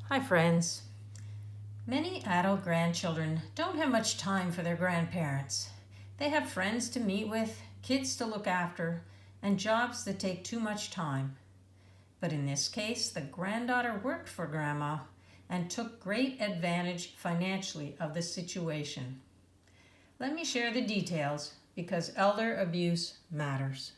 Hi friends. Many adult grandchildren don't have much time for their grandparents. They have friends to meet with, kids to look after, and jobs that take too much time. But in this case, the granddaughter worked for Grandma and took great advantage financially of the situation. Let me share the details because elder abuse matters.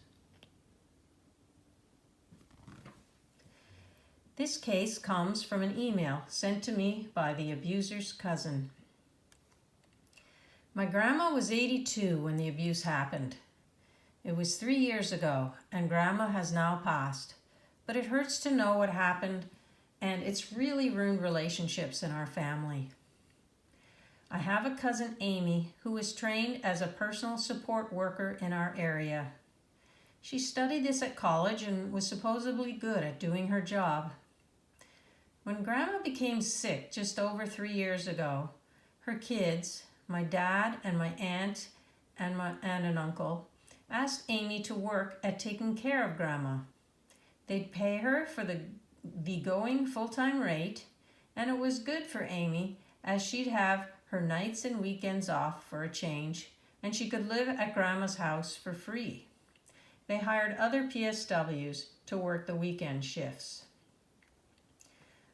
This case comes from an email sent to me by the abuser's cousin. My grandma was 82 when the abuse happened. It was 3 years ago, and Grandma has now passed. But it hurts to know what happened, and it's really ruined relationships in our family. I have a cousin, Amy, who was trained as a personal support worker in our area. She studied this at college and was supposedly good at doing her job. When Grandma became sick just over 3 years ago, her kids, my dad and my aunt and an uncle, asked Amy to work at taking care of Grandma. They'd pay her for the going full-time rate, and it was good for Amy as she'd have her nights and weekends off for a change, and she could live at Grandma's house for free. They hired other PSWs to work the weekend shifts.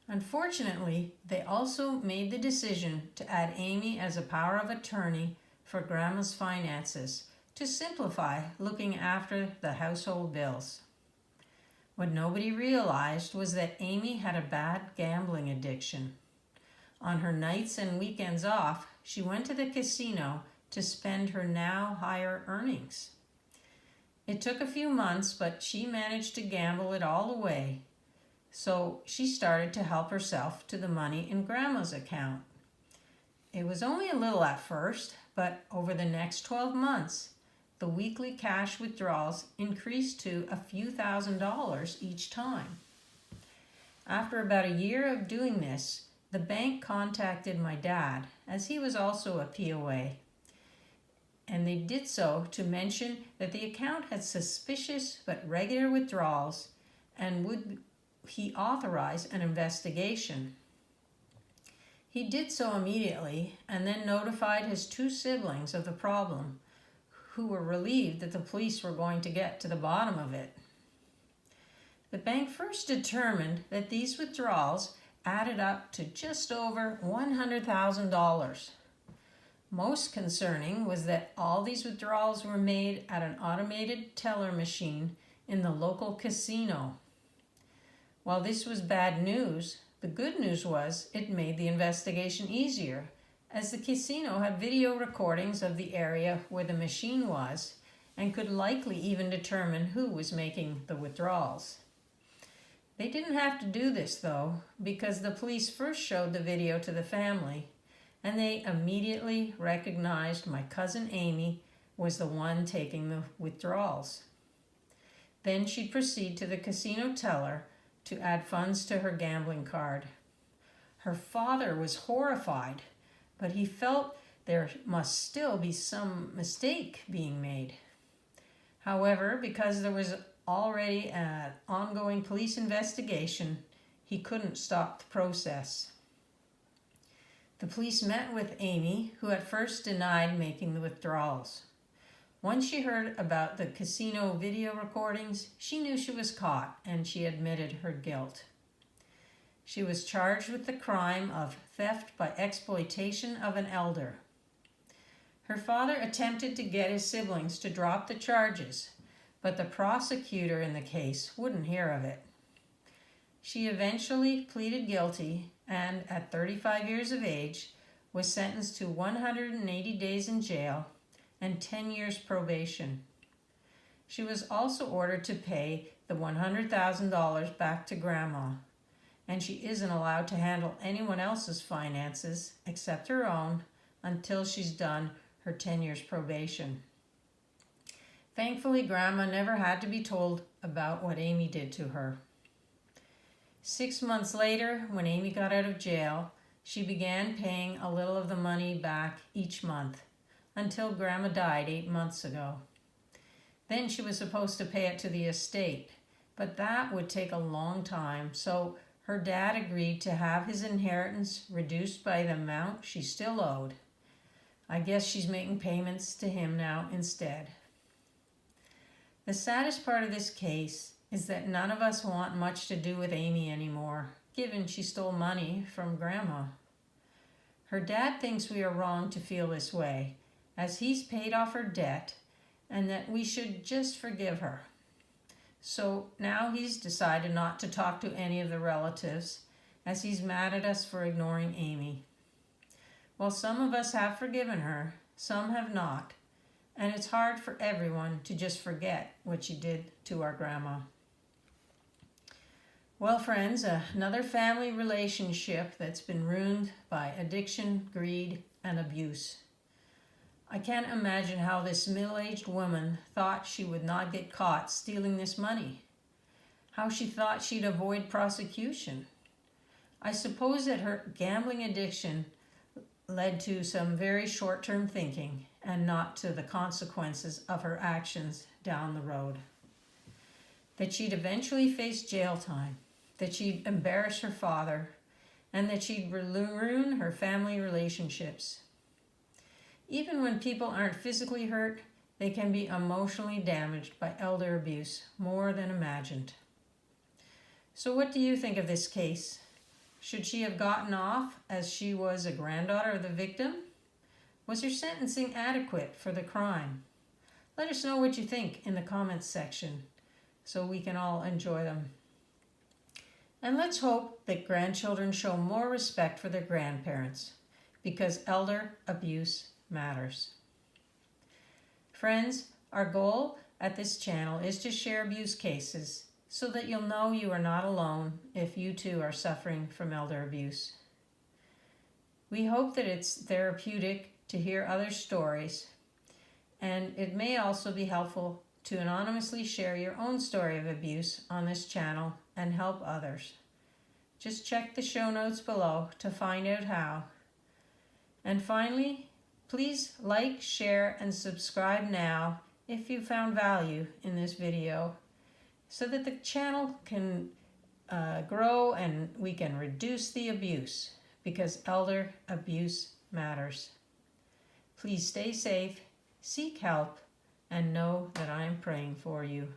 Unfortunately, they also made the decision to add Amy as a power of attorney for Grandma's finances to simplify looking after the household bills. What nobody realized was that Amy had a bad gambling addiction. On her nights and weekends off, she went to the casino to spend her now higher earnings. It took a few months, but she managed to gamble it all away. So she started to help herself to the money in Grandma's account. It was only a little at first, but over the next 12 months, the weekly cash withdrawals increased to a few $1,000s each time. After about a year of doing this, the bank contacted my dad, as he was also a POA, and they did so to mention that the account had suspicious but regular withdrawals and would he authorized an investigation. He did so immediately and then notified his 2 siblings of the problem, who were relieved that the police were going to get to the bottom of it. The bank first determined that these withdrawals added up to just over $100,000. Most concerning was that all these withdrawals were made at an automated teller machine in the local casino. While this was bad news, the good news was it made the investigation easier, as the casino had video recordings of the area where the machine was and could likely even determine who was making the withdrawals. They didn't have to do this though, because the police first showed the video to the family, and they immediately recognized my cousin Amy was the one taking the withdrawals. Then she'd proceed to the casino teller to add funds to her gambling card. Her father was horrified, but he felt there must still be some mistake being made. However, because there was already an ongoing police investigation, he couldn't stop the process. The police met with Amy, who at first denied making the withdrawals. Once she heard about the casino video recordings, she knew she was caught and she admitted her guilt. She was charged with the crime of theft by exploitation of an elder. Her father attempted to get his siblings to drop the charges, but the prosecutor in the case wouldn't hear of it. She eventually pleaded guilty and, at 35 years of age, was sentenced to 180 days in jail and 10 years probation. She was also ordered to pay the $100,000 back to Grandma, and she isn't allowed to handle anyone else's finances except her own until she's done her 10 years probation. Thankfully, Grandma never had to be told about what Amy did to her. 6 months later, when Amy got out of jail, she began paying a little of the money back each month, until Grandma died 8 months ago. Then she was supposed to pay it to the estate, but that would take a long time, so her dad agreed to have his inheritance reduced by the amount she still owed. I guess she's making payments to him now instead. The saddest part of this case is that none of us want much to do with Amy anymore, given she stole money from Grandma. Her dad thinks we are wrong to feel this way, as he's paid off her debt, and that we should just forgive her. So now he's decided not to talk to any of the relatives, as he's mad at us for ignoring Amy. Well, some of us have forgiven her, some have not, and it's hard for everyone to just forget what she did to our grandma. Well, friends, another family relationship that's been ruined by addiction, greed, and abuse. I can't imagine how this middle-aged woman thought she would not get caught stealing this money. How she thought she'd avoid prosecution. I suppose that her gambling addiction led to some very short-term thinking and not to the consequences of her actions down the road. That she'd eventually face jail time, that she'd embarrass her father, and that she'd ruin her family relationships. Even when people aren't physically hurt, they can be emotionally damaged by elder abuse more than imagined. So what do you think of this case? Should she have gotten off as she was a granddaughter of the victim? Was her sentencing adequate for the crime? Let us know what you think in the comments section so we can all enjoy them. And let's hope that grandchildren show more respect for their grandparents, because elder abuse matters. Friends, our goal at this channel is to share abuse cases so that you'll know you are not alone if you too are suffering from elder abuse. We hope that it's therapeutic to hear other stories, and it may also be helpful to anonymously share your own story of abuse on this channel and help others. Just check the show notes below to find out how. And finally, please like, share, and subscribe now if you found value in this video so that the channel can grow and we can reduce the abuse, because elder abuse matters. Please stay safe, seek help, and know that I am praying for you.